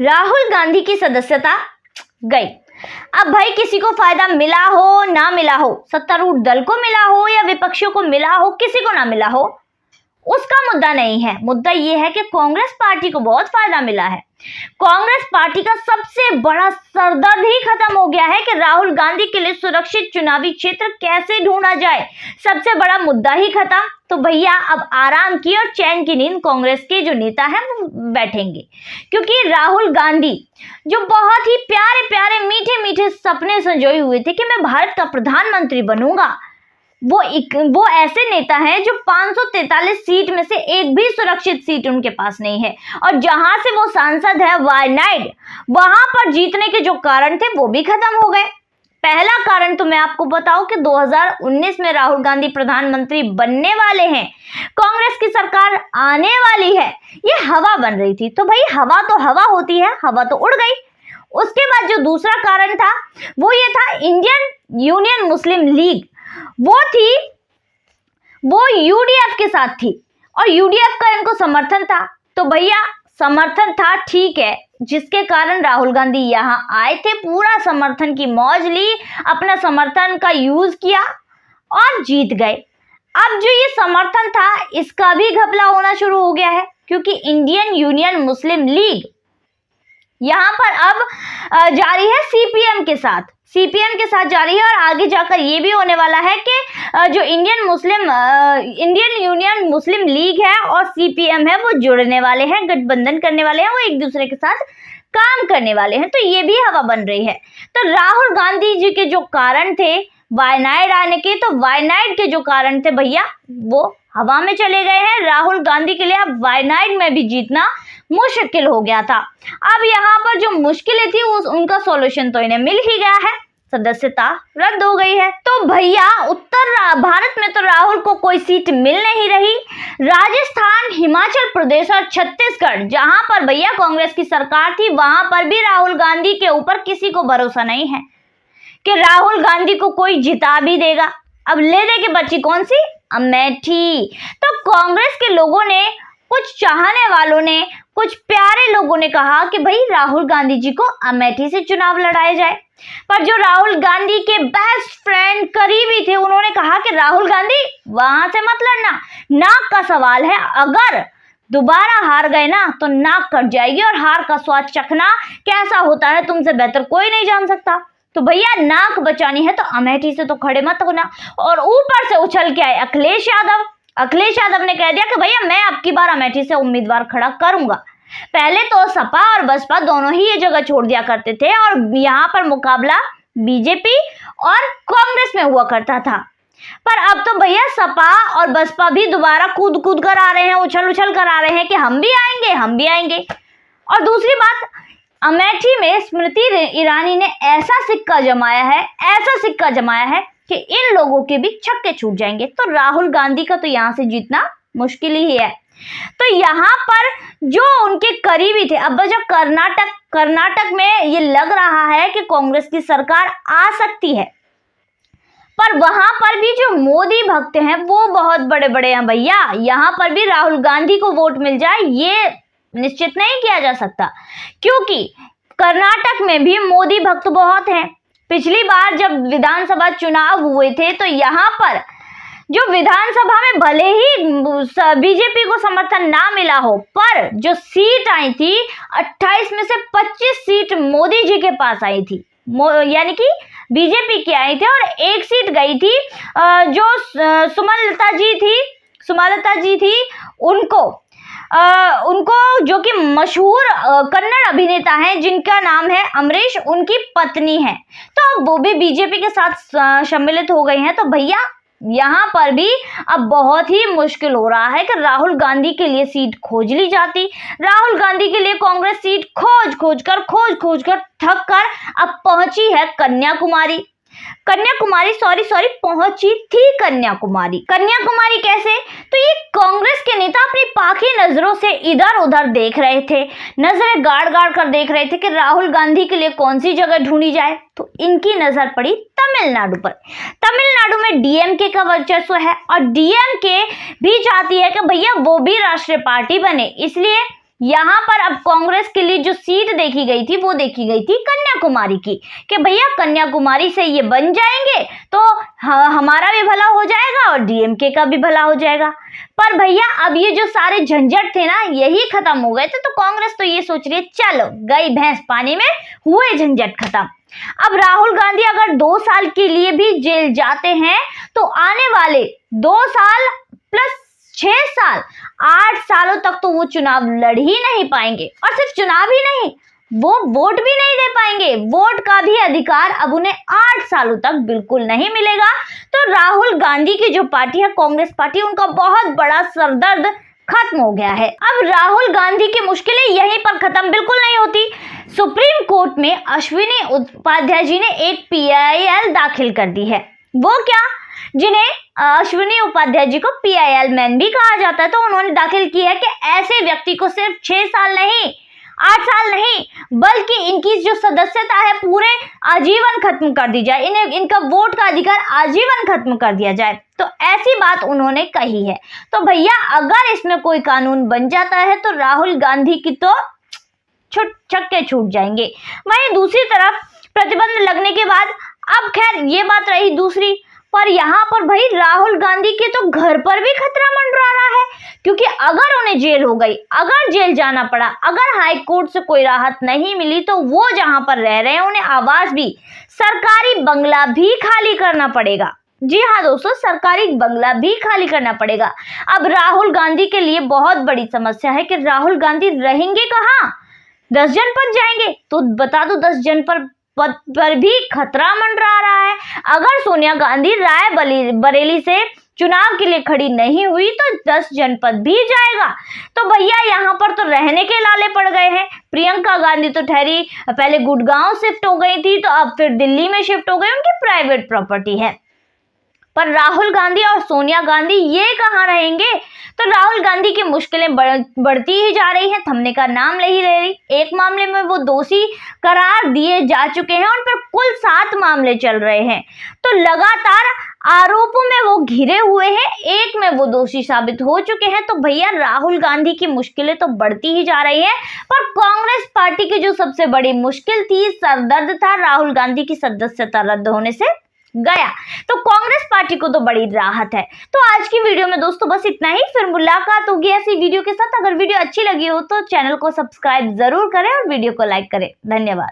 राहुल गांधी की सदस्यता गई। अब भाई किसी को फायदा मिला हो ना मिला हो, सत्तारूढ़ दल को मिला हो या विपक्षियों को मिला हो, किसी को ना मिला हो, उसका मुद्दा नहीं है। मुद्दा यह है कि कांग्रेस पार्टी को बहुत फायदा मिला है। कांग्रेस पार्टी का सबसे बड़ा सरदर्द ही खत्म हो गया है कि राहुल गांधी के लिए सुरक्षित चुनावी क्षेत्र कैसे ढूंढा जाए। सबसे बड़ा मुद्दा ही खत्म। तो भैया अब आराम की और चैन की नींद कांग्रेस के जो नेता हैं वो बैठेंगे, क्योंकि राहुल गांधी जो बहुत ही प्यारे प्यारे मीठे मीठे सपने संजोए हुए थे कि मैं भारत का प्रधानमंत्री बनूंगा, वो ऐसे नेता हैं जो 543 सीट में से एक भी सुरक्षित सीट उनके पास नहीं है। और जहां से वो सांसद है वायनाड, वहां पर जीतने के जो कारण थे वो भी खत्म हो गए। पहला कारण तो मैं आपको बताऊं कि 2019 में राहुल गांधी प्रधानमंत्री बनने वाले हैं, कांग्रेस की सरकार आने वाली है, ये हवा बन रही थी। तो भाई हवा तो हवा होती है, हवा तो उड़ गई। उसके बाद जो दूसरा कारण था वो ये था, इंडियन यूनियन मुस्लिम लीग वो यूडीएफ के साथ थी और यूडीएफ का इनको समर्थन था। तो भैया समर्थन था, ठीक है, जिसके कारण राहुल गांधी यहां आए थे, पूरा समर्थन की मौज ली, अपना समर्थन का यूज किया और जीत गए। अब जो ये समर्थन था इसका भी घपला होना शुरू हो गया है, क्योंकि इंडियन यूनियन मुस्लिम लीग यहां पर अब जारी है सीपीएम के साथ जारी है। और आगे जाकर ये भी होने वाला है कि जो इंडियन यूनियन मुस्लिम लीग है और सीपीएम है वो जुड़ने वाले हैं, गठबंधन करने वाले हैं, वो एक दूसरे के साथ काम करने वाले हैं। तो ये भी हवा बन रही है। तो राहुल गांधी जी के जो कारण थे वायनाड आने के, तो वायनाड के जो कारण थे भैया वो हवा में चले गए हैं। राहुल गांधी के लिए अब वायनाड में भी जीतना मुश्किल हो गया था। अब यहाँ पर जो मुश्किलें थी उनका सॉल्यूशन तो इन्हें मिल ही गया है, सदस्यता रद्द हो गई है। तो भैया उत्तर भारत में तो राहुल को कोई सीट मिल नहीं रही। राजस्थान, हिमाचल प्रदेश और छत्तीसगढ़, जहां पर भैया कांग्रेस की सरकार थी, वहां पर भी राहुल गांधी के ऊपर किसी को भरोसा नहीं है कि राहुल गांधी को कोई जिता भी देगा। अब ले दे के बची कौन सी? अमेठी। तो कांग्रेस के लोगों ने, कुछ चाहने वालों ने, कुछ प्यारे लोगों ने कहा कि भाई राहुल गांधी जी को अमेठी से चुनाव लड़ाया जाए। पर जो राहुल गांधी के बेस्ट फ्रेंड करीबी थे उन्होंने कहा कि राहुल गांधी वहां से मत लड़ना, नाक का सवाल है, अगर दोबारा हार गए ना तो नाक कट जाएगी और हार का स्वाद चखना कैसा होता है तुमसे बेहतर कोई नहीं जान सकता। तो भैया नाक बचानी है तो अमेठी से तो खड़े मत होना। और ऊपर से उछल के आए अखिलेश यादव ने कह दिया कि भैया मैं अब की बार अमेठी से उम्मीदवार खड़ा करूंगा। पहले तो सपा और बसपा दोनों ही ये जगह छोड़ दिया करते थे और यहाँ पर मुकाबला बीजेपी और कांग्रेस में हुआ करता था। पर अब तो भैया सपा और बसपा भी दोबारा कूद कर आ रहे हैं, उछल कर आ रहे हैं कि हम भी आएंगे। और दूसरी बात, अमेठी में स्मृति ईरानी ने ऐसा सिक्का जमाया है कि इन लोगों के भी छक्के छूट जाएंगे। तो राहुल गांधी का तो यहाँ से जीतना मुश्किल ही है। तो यहाँ पर जो उनके करीबी थे, अब जब कर्नाटक में ये लग रहा है कि कांग्रेस की सरकार आ सकती है, पर वहां पर भी जो मोदी भक्त हैं वो बहुत बड़े बड़े हैं भैया। यहाँ पर भी राहुल गांधी को वोट मिल जाए ये निश्चित नहीं किया जा सकता, क्योंकि कर्नाटक में भी मोदी भक्त बहुत हैं। पिछली बार जब विधानसभा चुनाव हुए थे तो यहाँ पर जो विधानसभा में भले ही बीजेपी को समर्थन ना मिला हो, पर जो सीट आई थी 28 में से 25 सीट मोदी जी के पास आई थी, यानी कि बीजेपी की आई थी। और एक सीट गई थी जो सुमलता जी थी उनको जो कि मशहूर कन्नड़ अभिनेता हैं जिनका नाम है अमरीश, उनकी पत्नी है। तो वो भी बीजेपी के साथ सम्मिलित हो गई हैं। तो भैया यहाँ पर भी अब बहुत ही मुश्किल हो रहा है कि राहुल गांधी के लिए सीट खोज ली जाती। राहुल गांधी के लिए कांग्रेस सीट खोज कर थक कर अब पहुंची है कन्याकुमारी पहुंची थी कन्याकुमारी कैसे? तो ये कांग्रेस के नेता अपनी पाखी नजरों से इधर उधर देख रहे थे, नजरें गाड़ कर देख रहे थे कि राहुल गांधी के लिए कौन सी जगह ढूंढी जाए। तो इनकी नजर पड़ी तमिलनाडु पर। तमिलनाडु में डीएमके का वर्चस्व है और डीएमके भी चाहती है कि भैया वो भी राष्ट्रीय पार्टी बने, इसलिए यहाँ पर अब कांग्रेस के लिए जो सीट देखी गई थी वो देखी गई थी कन्याकुमारी की, कि भैया कन्याकुमारी से ये बन जाएंगे तो हमारा भी भला हो जाएगा और डीएमके का भी भला हो जाएगा। पर भैया अब ये जो सारे झंझट थे ना, यही खत्म हो गए थे। तो कांग्रेस तो ये सोच रही है चलो गई भैंस पानी में, हुए झंझट खत्म। अब राहुल गांधी अगर 2 साल के लिए भी जेल जाते हैं तो आने वाले 2 साल प्लस 6 साल 8 सालों तक तो वो चुनाव लड़ ही नहीं पाएंगे। और सिर्फ चुनाव ही नहीं, वो वोट भी नहीं दे पाएंगे। वोट का भी अधिकार अब उन्हें 8 सालों तक बिल्कुल नहीं मिलेगा। तो राहुल गांधी की जो पार्टी है कांग्रेस पार्टी, उनका बहुत बड़ा सरदर्द खत्म हो गया है। अब राहुल गांधी की मुश्किलें यहीं पर खत्म बिल्कुल नहीं होती। सुप्रीम कोर्ट में अश्विनी उपाध्याय जी ने एक PIL दाखिल कर दी है। वो क्या, जिन्हें अश्विनी उपाध्याय जी को PIL मैन भी कहा जाता है, तो उन्होंने दाखिल की है कि ऐसे व्यक्ति को सिर्फ 6 साल नहीं, 8 साल नहीं, बल्कि इनकी जो सदस्यता है पूरे आजीवन खत्म कर दी जाए, इन्हें इनका वोट का अधिकार आजीवन खत्म कर दिया जाए। तो ऐसी बात उन्होंने कही है। तो भैया अगर इसमें कोई कानून बन जाता है तो राहुल गांधी की तो छक्के छूट जाएंगे। वहीं दूसरी तरफ प्रतिबंध लगने के बाद, अब खैर ये बात रही दूसरी, पर यहाँ पर भाई राहुल गांधी के तो घर पर भी खतरा मंडरा रहा है। क्योंकि अगर उन्हें जेल हो गई, अगर जेल जाना पड़ा, अगर हाई कोर्ट से कोई राहत नहीं मिली, तो वो जहां पर रह रहे हैं उन्हें आवास भी, सरकारी बंगला भी खाली करना पड़ेगा। जी हाँ दोस्तों, सरकारी बंगला भी खाली करना पड़ेगा। अब राहुल गांधी के लिए बहुत बड़ी समस्या है कि राहुल गांधी रहेंगे कहाँ। 10 जनपद जाएंगे तो बता दो 10 जनपद पर भी खतरा मंडरा रहा है। अगर सोनिया गांधी रायबरेली से चुनाव के लिए खड़ी नहीं हुई तो 10 जनपद भी जाएगा। तो भैया यहाँ पर तो रहने के लाले पड़ गए हैं। प्रियंका गांधी तो ठहरी पहले गुड़गांव शिफ्ट हो गई थी, तो अब फिर दिल्ली में शिफ्ट हो गई, उनकी प्राइवेट प्रॉपर्टी है। पर राहुल गांधी और सोनिया गांधी ये कहाँ रहेंगे। तो राहुल गांधी की मुश्किलें बढ़ती ही जा रही हैं, थमने का नाम नहीं ले रही। एक मामले में वो दोषी करार दिए जा चुके हैं, उन पर कुल 7 मामले चल रहे हैं। तो लगातार आरोपों में वो घिरे हुए हैं, एक में वो दोषी साबित हो चुके हैं। तो भैया राहुल गांधी की मुश्किलें तो बढ़ती ही जा रही हैं। पर कांग्रेस पार्टी की जो सबसे बड़ी मुश्किल थी, सरदर्द था, राहुल गांधी की सदस्यता रद्द होने से गया, तो कांग्रेस पार्टी को तो बड़ी राहत है। तो आज की वीडियो में दोस्तों बस इतना ही, फिर मुलाकात होगी ऐसी वीडियो के साथ। अगर वीडियो अच्छी लगी हो तो चैनल को सब्सक्राइब जरूर करें और वीडियो को लाइक करें। धन्यवाद।